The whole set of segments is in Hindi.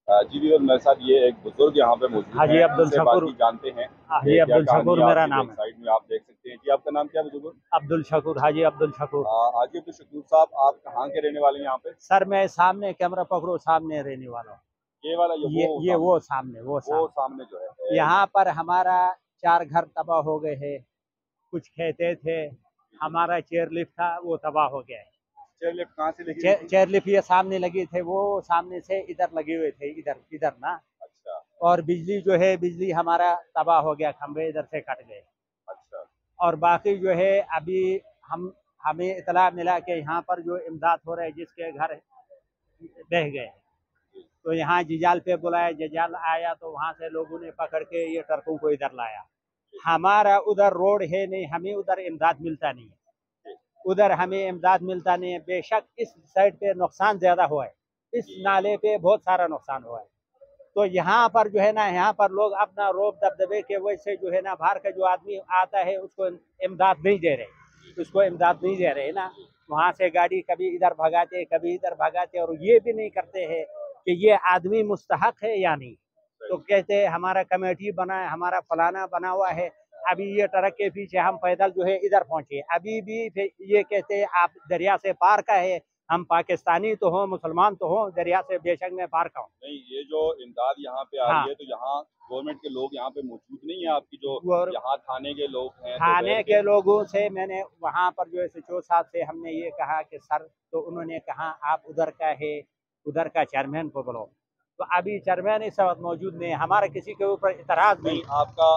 जी भी, और मेरे साथ ये एक बुजुर्ग यहाँ पे मौजूद हाजी हैं, अब्दुल इनसे शकूर। बाकी जानते हैं हाजी कि क्या अब्दुल कहानी शकूर है मेरा आपकी। बैक नाम है। साइड में आप देख सकते हैं। जी, आपका नाम क्या है बुजुर्ग? अब्दुल शकूर, हाजी अब्दुल शकूर। हाजी अब्दुल शकूर साहब, आप कहाँ के रहने वाले हैं यहाँ पे? सर मैं सामने कैमरा पकड़ो, सामने रहने वाला हूँ। ये वाला, ये ये वो सामने, वो वो सामने। सामने जो है यहाँ पर हमारा 4 घर तबाह हो गए हैं। कुछ खेते थे, हमारा चेयर लिफ्ट था वो तबाह हो गया है। चेयर लिफ्ट कहाँ से लगी हुई थी? चेयर लिफ्ट ये सामने लगी थे, वो सामने से इधर लगे हुए थे, इधर इधर ना। अच्छा। और बिजली जो है, बिजली हमारा तबाह हो गया, खंभे इधर से कट गए। अच्छा। और बाकी जो है अभी हम हमें इतला मिला कि यहाँ पर जो इमदाद हो रहा है, जिसके घर बह गए, तो यहाँ जिजाल पे बुलाया, जिजाल आया तो वहाँ से लोगों ने पकड़ के ये ट्रकों को इधर लाया। हमारा उधर रोड है नहीं, हमें उधर इमदाद मिलता नहीं है, उधर हमें इमदाद मिलता नहीं है। बेशक इस साइड पे नुकसान ज्यादा हुआ है, इस नाले पे बहुत सारा नुकसान हुआ है। तो यहाँ पर जो है ना, यहाँ पर लोग अपना रोब दबदबे के वजह से जो है ना, बाहर का जो आदमी आता है उसको इमदाद नहीं दे रहे, उसको इमदाद नहीं दे रहे ना। वहाँ से गाड़ी कभी इधर भगाते, कभी इधर भगाते, और ये भी नहीं करते हैं कि ये आदमी मुस्तहक है या नहीं। तो कहते हैं हमारा कमेटी बना है, हमारा फलाना बना हुआ है। अभी ये ट्रक के पीछे हम पैदल जो है इधर पहुंचे, अभी भी ये कहते हैं आप दरिया से पार का है। हम पाकिस्तानी तो हो, मुसलमान तो हो, दरिया से बेशक में पार का हूँ। नहीं, ये जो इमदाद यहाँ पे आ हाँ, रही है, तो यहाँ गवर्नमेंट के लोग यहाँ पे मौजूद नहीं है आपकी? जो और यहाँ थाने के लोग हैं, थाने के लोगों से मैंने वहाँ पर जो है सचिव साहब से हमने ये कहा कि सर, तो उन्होंने कहा आप उधर का है, उधर का चेयरमैन को बोलो। तो अभी चेयरमैन इस वक्त मौजूद नहीं है, हमारा किसी के ऊपर इतराज नहीं। आपका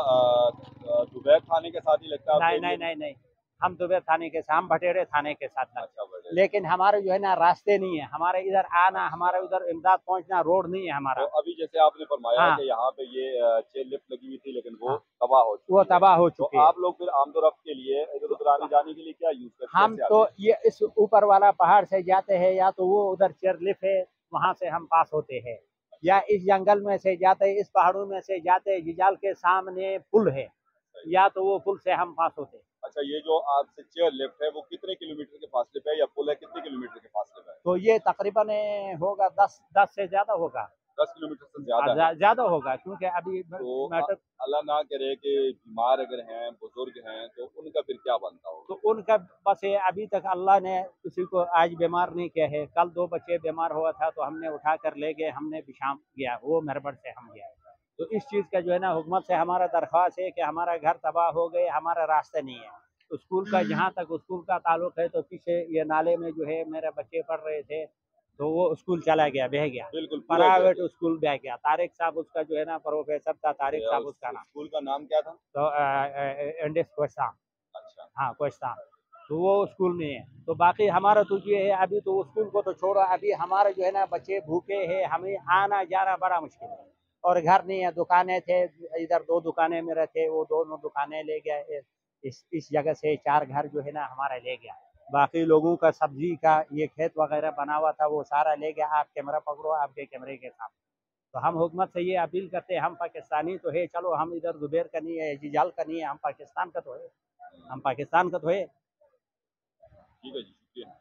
दुबैर थाने के साथ ही लगता है आपका नहीं एरिया? नहीं नहीं नहीं, हम दुबे थाने के साथ, हम भटेरे थाने के साथ लगते। अच्छा, बड़े। लेकिन हमारे जो है ना रास्ते नहीं है, हमारे इधर आना, हमारे उधर इमदाद पहुंचना रोड नहीं है तो हमारा। अभी जैसे आपने फरमाया हाँ कि यहाँ पे ये चेयर लिफ्ट लगी हुई थी, लेकिन वो हाँ, तबाह हो वो चुकी है। तबाह हो तो चुकी है। आप लोग फिर आमदोरफ्त के लिए इधर उधर आने जाने के लिए क्या यूज करते, हम कैसे तो आते हैं? ये इस ऊपर वाला पहाड़ से जाते हैं, या तो वो उधर चेयरलिफ्ट है वहां से हम पास होते हैं, या इस जंगल में से जाते हैं, इस पहाड़ों में से जाते हैं। जिजाल के सामने पुल है, या तो वो पुल से हम पास होते हैं। अच्छा, ये जो आपसे चेयर लिफ्ट है वो कितने किलोमीटर के फासले पे है, या पुल है कितने किलोमीटर के फासले पे है? तो ये तकरीबन होगा 10 से ज्यादा होगा। 10 किलोमीटर से ज्यादा है। ज्यादा होगा, क्योंकि अभी तो मैटर। अल्लाह ना करे कि बीमार अगर हैं, बुजुर्ग हैं, तो उनका फिर क्या बनता तो होगा? उनका बस ये अभी तक अल्लाह ने किसी को आज बीमार नहीं किया है। कल 2 बच्चे बीमार हुआ था तो हमने उठा कर ले गए, हमने बिशाम गया, वो मेरबड़ से हम गया। तो इस चीज़ का जो है ना, हुकूमत से हमारा दरख्वास्त है कि हमारा घर तबाह हो गए, हमारा रास्ता नहीं है। तो स्कूल का, जहाँ तक स्कूल का ताल्लुक है, तो पीछे ये नाले में जो है मेरे बच्चे पढ़ रहे थे, तो वो स्कूल चला गया, बह गया। बिल्कुल, पूरा बह प्राइवेट गया। स्कूल बह गया। तारिक साहब उसका जो है ना प्रोफेसर था, तारिक साहब उस उसका नाम। स्कूल का नाम क्या था? तो इंडिस क्वेश्चन, अच्छा। हाँ क्वेश्चन। तो वो स्कूल नहीं है। तो बाकी हमारा तो ये है, अभी तो स्कूल को तो छोड़ा, अभी हमारे जो है ना बच्चे भूखे हैं, हमें आना जाना बड़ा मुश्किल है। और घर नहीं है, दुकानें थे इधर, 2 दुकानें मेरे थे, वो दोनों दुकानें ले गया। इस जगह से 4 घर जो है ना हमारा ले गया। बाकी लोगों का सब्जी का ये खेत वगैरह बना हुआ था, वो सारा ले गया। आप कैमरा पकड़ो, आपके कैमरे के साथ। तो हम हुकूमत से ये अपील करते हैं, हम पाकिस्तानी तो है, चलो हम इधर जुबेर का नहीं है, जिजाल का नहीं है, हम पाकिस्तान का तो है, हम पाकिस्तान का तो है। ठीक है जी, शुक्रिया।